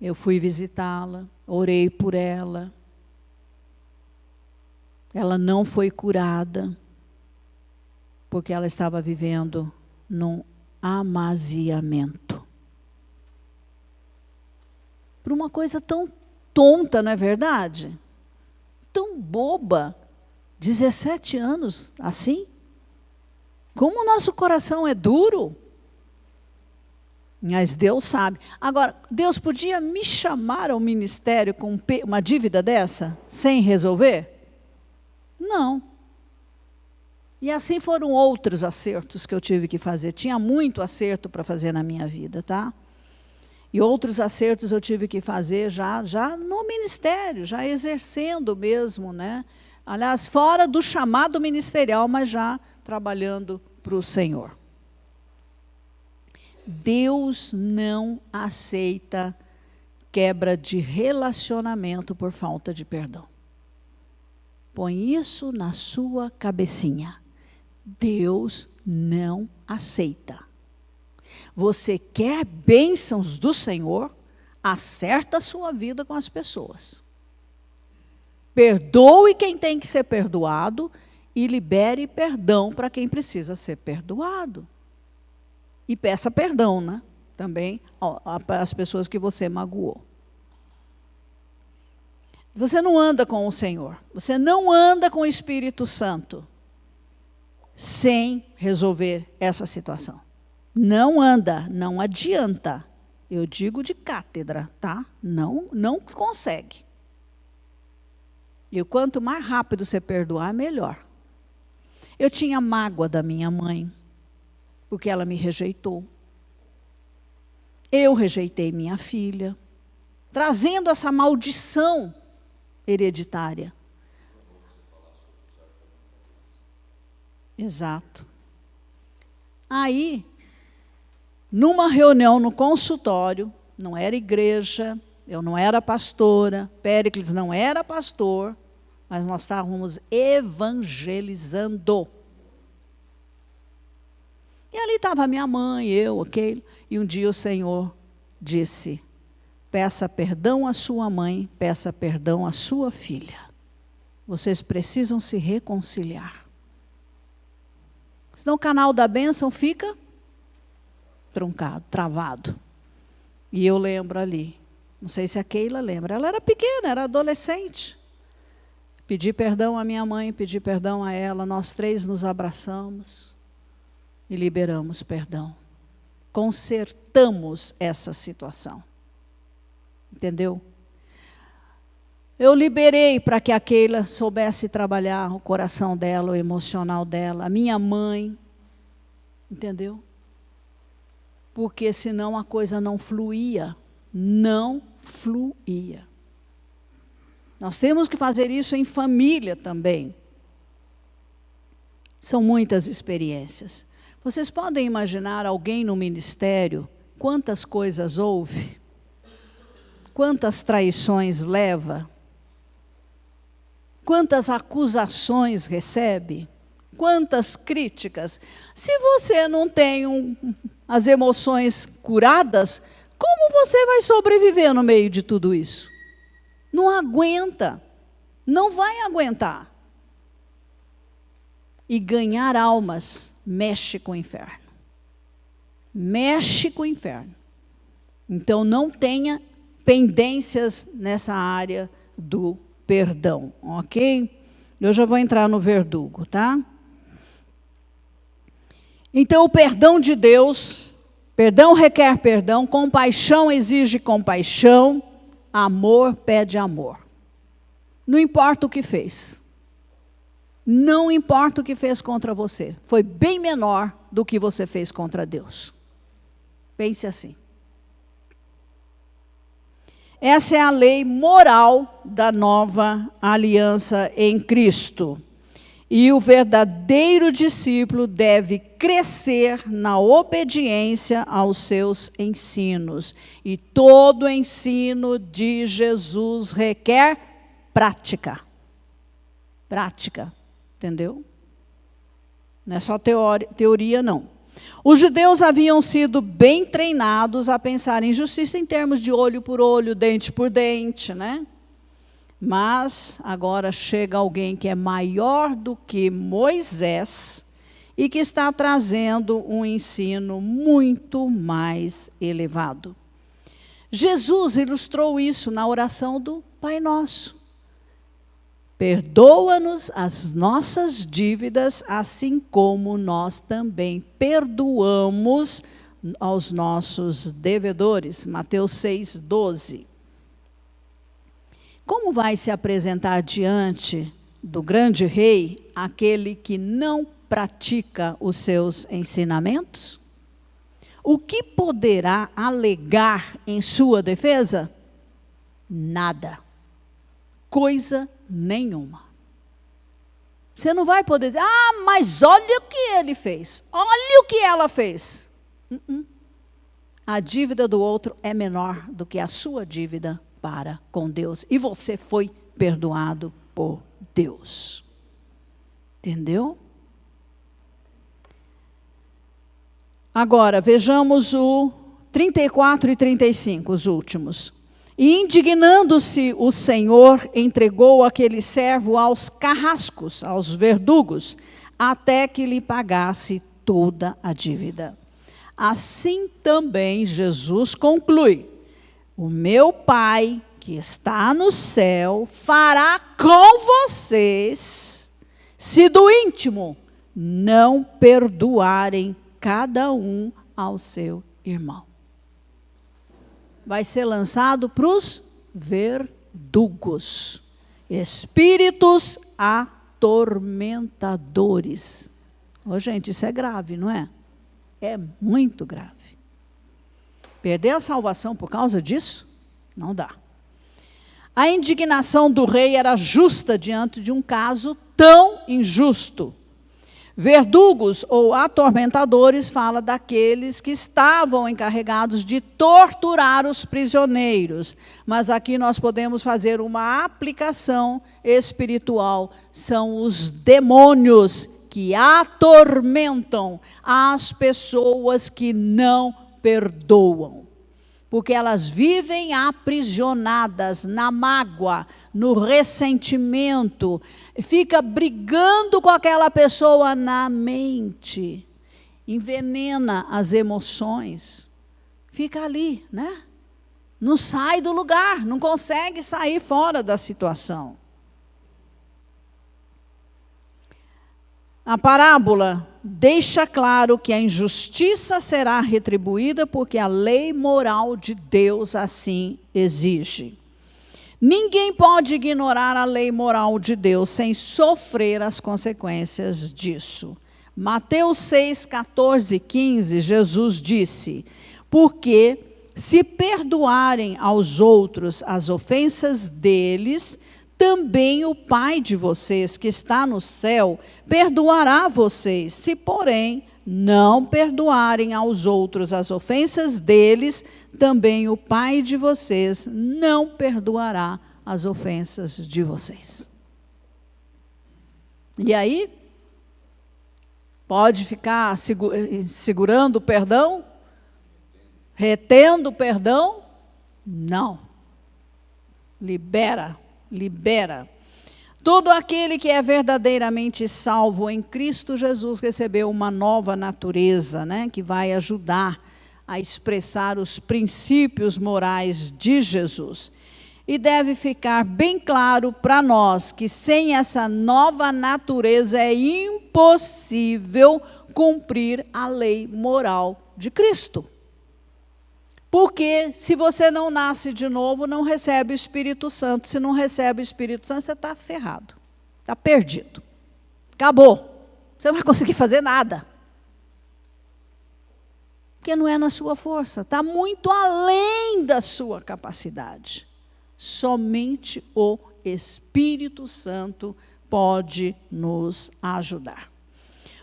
Eu fui visitá-la, orei por ela. Ela não foi curada, porque ela estava vivendo num amaziamento. Por uma coisa tão tonta, não é verdade? Tão boba. 17 anos assim? Como o nosso coração é duro. Mas Deus sabe. Agora, Deus podia me chamar ao ministério com uma dívida dessa, sem resolver? Não. E assim foram outros acertos que eu tive que fazer. Tinha muito acerto para fazer na minha vida, tá? E outros acertos eu tive que fazer já no ministério, já exercendo mesmo, né? Aliás, fora do chamado ministerial, mas já trabalhando para o Senhor. Deus não aceita quebra de relacionamento por falta de perdão. Põe isso na sua cabecinha. Deus não aceita. Você quer bênçãos do Senhor? Acerta a sua vida com as pessoas. Perdoe quem tem que ser perdoado e libere perdão para quem precisa ser perdoado. E peça perdão, né? Também às pessoas que você magoou. Você não anda com o Senhor, você não anda com o Espírito Santo sem resolver essa situação. Não anda, não adianta. Eu digo de cátedra, tá? Não consegue. E quanto mais rápido você perdoar, melhor. Eu tinha mágoa da minha mãe, porque ela me rejeitou. Eu rejeitei minha filha, trazendo essa maldição hereditária. Exato. Aí, numa reunião no consultório, não era igreja, eu não era pastora, Péricles não era pastor, mas nós estávamos evangelizando. E ali estava minha mãe, eu, ok? E um dia o Senhor disse, peça perdão à sua mãe, peça perdão à sua filha. Vocês precisam se reconciliar. Senão o canal da bênção fica truncado, travado. E eu lembro ali, não sei se a Keila lembra, ela era pequena, era adolescente. Pedi perdão à minha mãe, pedi perdão a ela, nós três nos abraçamos e liberamos perdão. Consertamos essa situação. Entendeu? Eu liberei para que a Keila soubesse trabalhar o coração dela, o emocional dela, a minha mãe. Entendeu? Porque senão a coisa não fluía. Não fluía. Nós temos que fazer isso em família também. São muitas experiências. Vocês podem imaginar alguém no ministério, quantas coisas ouve? Quantas traições leva? Quantas acusações recebe? Quantas críticas? Se você não tem as emoções curadas, como você vai sobreviver no meio de tudo isso? Não aguenta, não vai aguentar. E ganhar almas mexe com o inferno. Mexe com o inferno. Então não tenha pendências nessa área do perdão, ok? Eu já vou entrar no verdugo, tá? Então o perdão de Deus Perdão requer perdão, compaixão exige compaixão, amor pede amor. Não importa o que fez. Não importa o que fez contra você. Foi bem menor do que você fez contra Deus. Pense assim. Essa é a lei moral da nova aliança em Cristo. E o verdadeiro discípulo deve crescer na obediência aos seus ensinos. E todo ensino de Jesus requer prática. Prática, entendeu? Não é só teoria, não. Os judeus haviam sido bem treinados a pensar em justiça em termos de olho por olho, dente por dente, né? Mas agora chega alguém que é maior do que Moisés e que está trazendo um ensino muito mais elevado. Jesus ilustrou isso na oração do Pai Nosso. Perdoa-nos as nossas dívidas, assim como nós também perdoamos aos nossos devedores. Mateus 6:12. Como vai se apresentar diante do grande rei aquele que não pratica os seus ensinamentos? O que poderá alegar em sua defesa? Nada. Coisa nenhuma. Você não vai poder dizer, mas olha o que ele fez, olha o que ela fez. A dívida do outro é menor do que a sua dívida para com Deus. E você foi perdoado por Deus. Entendeu? Agora, vejamos o 34 e 35, os últimos. E indignando-se o Senhor, entregou aquele servo aos carrascos, aos verdugos, até que lhe pagasse toda a dívida. Assim também Jesus conclui: o meu Pai, que está no céu, fará com vocês, se do íntimo não perdoarem cada um ao seu irmão. Vai ser lançado para os verdugos, espíritos atormentadores. Ô, gente, isso é grave, não é? É muito grave. Perder a salvação por causa disso? Não dá. A indignação do rei era justa diante de um caso tão injusto. Verdugos ou atormentadores fala daqueles que estavam encarregados de torturar os prisioneiros. Mas aqui nós podemos fazer uma aplicação espiritual. São os demônios que atormentam as pessoas que não perdoam. Porque elas vivem aprisionadas na mágoa, no ressentimento, fica brigando com aquela pessoa na mente, envenena as emoções, fica ali, né? Não sai do lugar, não consegue sair fora da situação. A parábola deixa claro que a injustiça será retribuída porque a lei moral de Deus assim exige. Ninguém pode ignorar a lei moral de Deus sem sofrer as consequências disso. Mateus 6, 14 e 15, Jesus disse: porque se perdoarem aos outros as ofensas deles, também o Pai de vocês, que está no céu, perdoará vocês. Se, porém, não perdoarem aos outros as ofensas deles, também o Pai de vocês não perdoará as ofensas de vocês. E aí, pode ficar segurando o perdão? Retendo o perdão? Não. Libera. Todo aquele que é verdadeiramente salvo em Cristo Jesus recebeu uma nova natureza, né, que vai ajudar a expressar os princípios morais de Jesus. E deve ficar bem claro para nós que sem essa nova natureza é impossível cumprir a lei moral de Cristo. Porque se você não nasce de novo, não recebe o Espírito Santo. Se não recebe o Espírito Santo, você está ferrado, está perdido. Acabou. Você não vai conseguir fazer nada. Porque não é na sua força, está muito além da sua capacidade. Somente o Espírito Santo pode nos ajudar.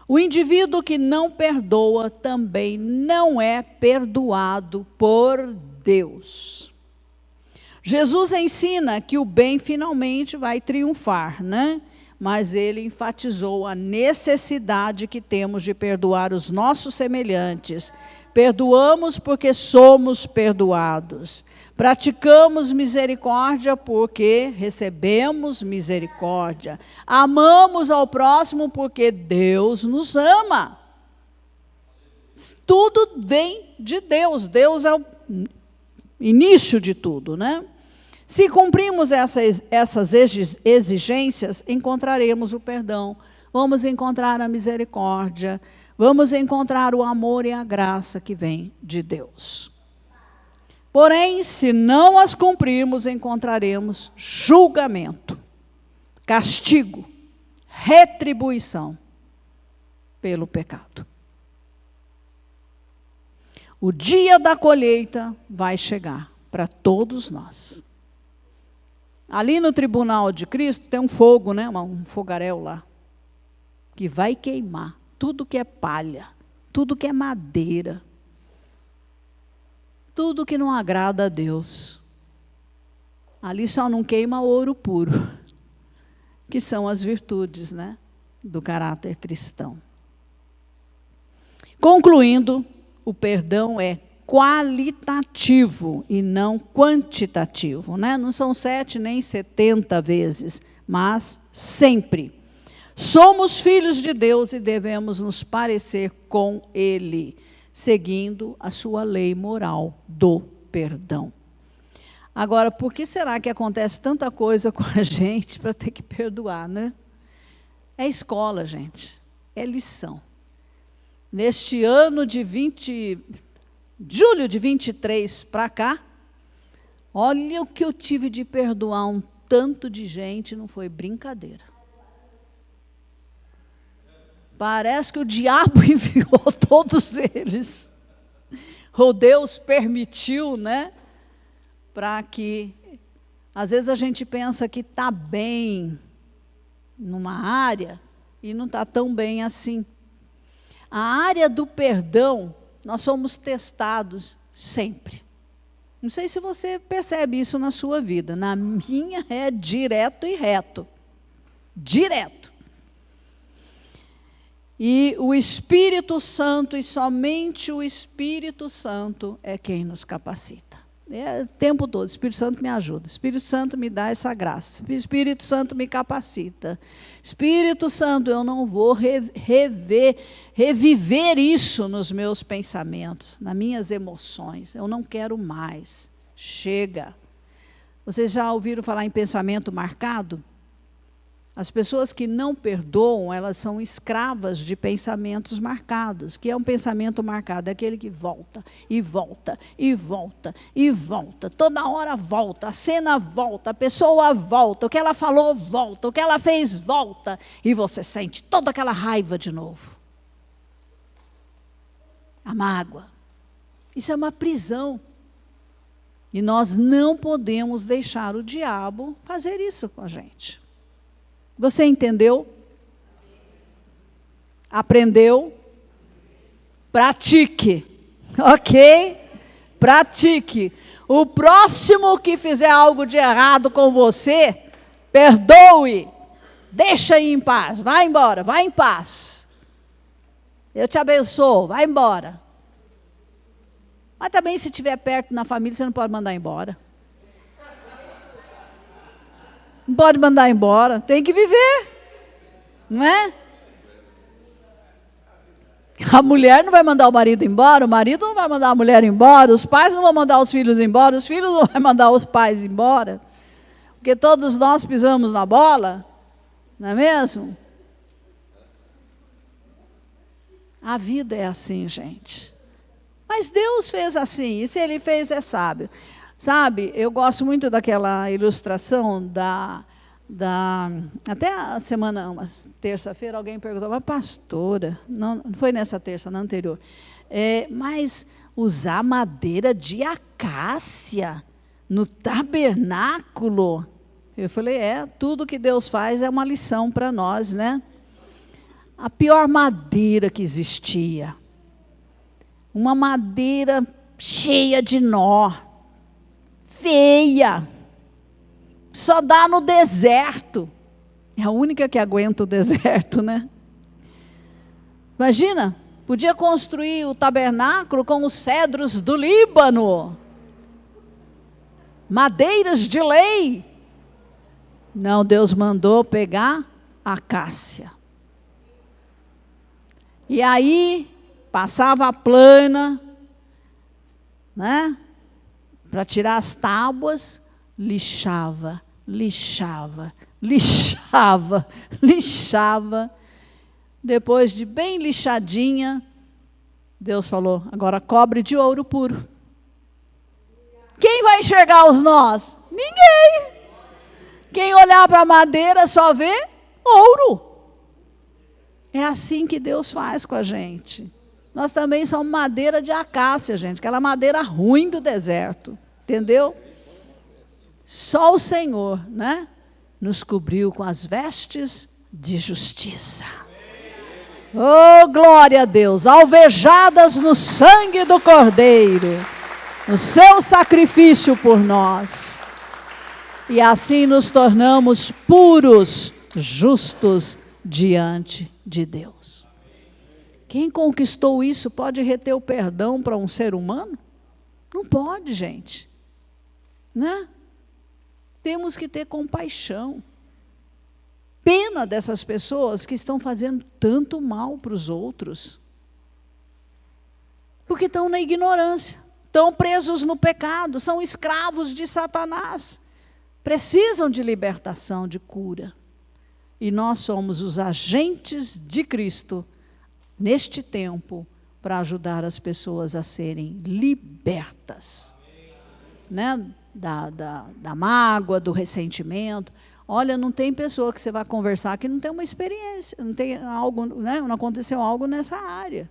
O indivíduo que não perdoa também não é perdoado por Deus. Jesus ensina que o bem finalmente vai triunfar, né? Mas ele enfatizou a necessidade que temos de perdoar os nossos semelhantes. Perdoamos porque somos perdoados. Praticamos misericórdia porque recebemos misericórdia. Amamos ao próximo porque Deus nos ama. Tudo vem de Deus. Deus é o início de tudo, né? Se cumprimos essas exigências, encontraremos o perdão, vamos encontrar a misericórdia, vamos encontrar o amor e a graça que vem de Deus. Porém, se não as cumprirmos, encontraremos julgamento, castigo, retribuição pelo pecado. O dia da colheita vai chegar para todos nós. Ali no tribunal de Cristo tem um fogo, né? Um fogaréu lá, que vai queimar tudo que é palha, tudo que é madeira, tudo que não agrada a Deus. Ali só não queima ouro puro, que são as virtudes, né, do caráter cristão. Concluindo, o perdão é qualitativo e não quantitativo, né? Não são 7 nem 70 vezes, mas sempre. Somos filhos de Deus e devemos nos parecer com Ele, seguindo a sua lei moral do perdão. Agora, por que será que acontece tanta coisa com a gente para ter que perdoar, né? É escola, gente, é lição. Neste ano de julho de 23 para cá, olha o que eu tive de perdoar um tanto de gente, não foi brincadeira. Parece que o diabo enviou todos eles. Ou Deus permitiu, né? Para que, às vezes a gente pensa que está bem numa área e não está tão bem assim. A área do perdão, nós somos testados sempre. Não sei se você percebe isso na sua vida. Na minha é direto e reto. Direto. E o Espírito Santo, e somente o Espírito Santo é quem nos capacita. É o tempo todo, o Espírito Santo me ajuda, o Espírito Santo me dá essa graça, o Espírito Santo me capacita. Espírito Santo, eu não vou reviver isso nos meus pensamentos, nas minhas emoções, eu não quero mais, chega. Vocês já ouviram falar em pensamento marcado? As pessoas que não perdoam, elas são escravas de pensamentos marcados. Que é um pensamento marcado? É aquele que volta, e volta, e volta, e volta. Toda hora volta, a cena volta, a pessoa volta, o que ela falou volta, o que ela fez volta. E você sente toda aquela raiva de novo. A mágoa. Isso é uma prisão. E nós não podemos deixar o diabo fazer isso com a gente. Você entendeu? Aprendeu? Pratique. Ok? Pratique. O próximo que fizer algo de errado com você, perdoe. Deixa ir em paz. Vai embora, vai em paz. Eu te abençoo, vai embora. Mas também se estiver perto na família, você não pode mandar embora. Não pode mandar embora, tem que viver, não é? A mulher não vai mandar o marido embora, o marido não vai mandar a mulher embora, os pais não vão mandar os filhos embora, os filhos não vão mandar os pais embora, porque todos nós pisamos na bola, não é mesmo? A vida é assim, gente. Mas Deus fez assim, e se Ele fez, é sábio. Sabe, eu gosto muito daquela ilustração até a semana, uma terça-feira, alguém perguntou, mas pastora, não foi nessa terça, na anterior, mas usar madeira de acácia no tabernáculo? Eu falei, tudo que Deus faz é uma lição para nós, né? A pior madeira que existia, uma madeira cheia de nó, feia, só dá no deserto. É a única que aguenta o deserto, né? Imagina, podia construir o tabernáculo com os cedros do Líbano, madeiras de lei. Não, Deus mandou pegar a acácia. E aí, passava a plana, né? Para tirar as tábuas, lixava. Depois de bem lixadinha, Deus falou, agora cobre de ouro puro. Quem vai enxergar os nós? Ninguém. Quem olhar para a madeira só vê ouro. É assim que Deus faz com a gente. Nós também somos madeira de acácia, gente, aquela madeira ruim do deserto, entendeu? Só o Senhor, né, nos cobriu com as vestes de justiça. Oh, glória a Deus, alvejadas no sangue do Cordeiro, no seu sacrifício por nós. E assim nos tornamos puros, justos diante de Deus. Quem conquistou isso pode reter o perdão para um ser humano? Não pode, gente. Né? Temos que ter compaixão. Pena dessas pessoas que estão fazendo tanto mal para os outros. Porque estão na ignorância, estão presos no pecado, são escravos de Satanás. Precisam de libertação, de cura. E nós somos os agentes de Cristo neste tempo para ajudar as pessoas a serem libertas, né? Da mágoa, do ressentimento. Olha, não tem pessoa que você vai conversar que não tem uma experiência, não tem algo, né? Não aconteceu algo nessa área,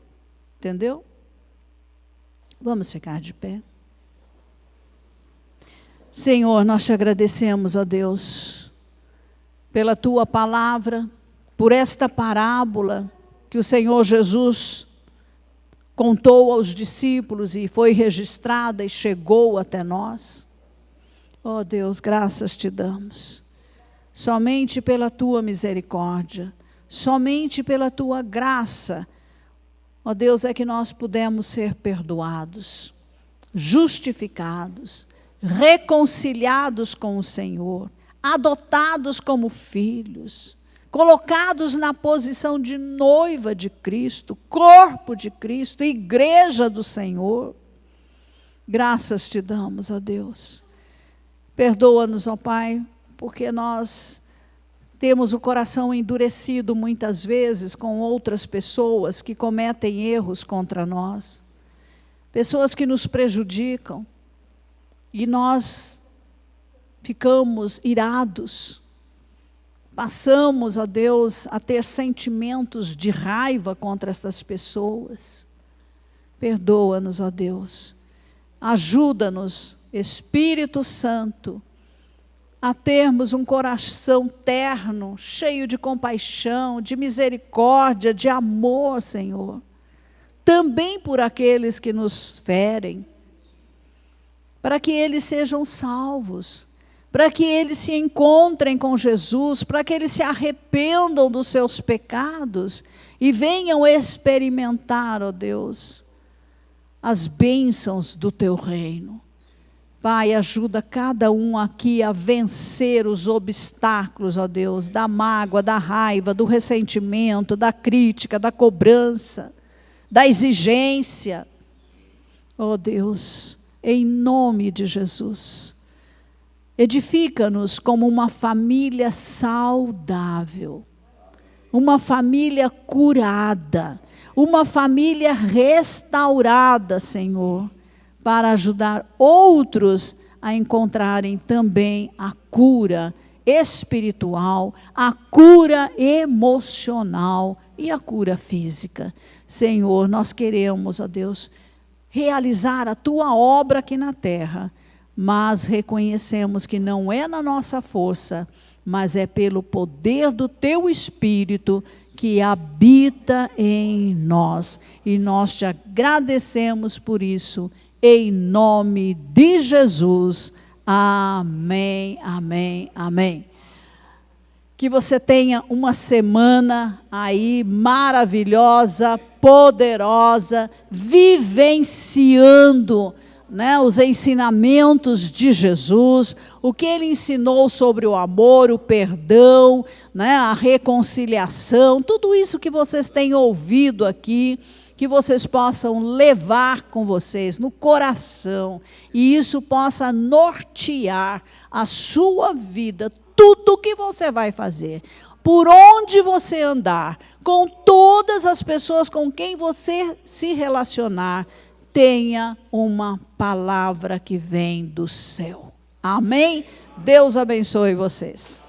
entendeu? Vamos ficar de pé. Senhor, nós te agradecemos, ó Deus, pela tua palavra, por esta parábola que o Senhor Jesus contou aos discípulos e foi registrada e chegou até nós. Ó Deus, graças te damos. Somente pela tua misericórdia, somente pela tua graça, ó Deus, é que nós pudemos ser perdoados, justificados, reconciliados com o Senhor, adotados como filhos, colocados na posição de noiva de Cristo, corpo de Cristo, igreja do Senhor. Graças te damos, ó Deus. Perdoa-nos, ó Pai, porque nós temos o coração endurecido muitas vezes com outras pessoas que cometem erros contra nós, pessoas que nos prejudicam, e nós ficamos irados, passamos, ó Deus, a ter sentimentos de raiva contra essas pessoas. Perdoa-nos, ó Deus, ajuda-nos, Espírito Santo, a termos um coração terno, cheio de compaixão, de misericórdia, de amor, Senhor, também por aqueles que nos ferem, para que eles sejam salvos, para que eles se encontrem com Jesus, para que eles se arrependam dos seus pecados e venham experimentar, ó Deus, as bênçãos do teu reino. Pai, ajuda cada um aqui a vencer os obstáculos, ó Deus, da mágoa, da raiva, do ressentimento, da crítica, da cobrança, da exigência. Ó Deus, em nome de Jesus, edifica-nos como uma família saudável, uma família curada, uma família restaurada, Senhor, para ajudar outros a encontrarem também a cura espiritual, a cura emocional e a cura física. Senhor, nós queremos, ó Deus, realizar a tua obra aqui na terra, mas reconhecemos que não é na nossa força, mas é pelo poder do teu Espírito que habita em nós. E nós te agradecemos por isso, em nome de Jesus. Amém, amém, amém. Que você tenha uma semana aí maravilhosa, poderosa, vivenciando, né, os ensinamentos de Jesus, o que ele ensinou sobre o amor, o perdão, né, a reconciliação, tudo isso que vocês têm ouvido aqui, que vocês possam levar com vocês no coração, e isso possa nortear a sua vida, tudo que você vai fazer, por onde você andar, com todas as pessoas com quem você se relacionar, tenha uma palavra que vem do céu. Amém? Deus abençoe vocês.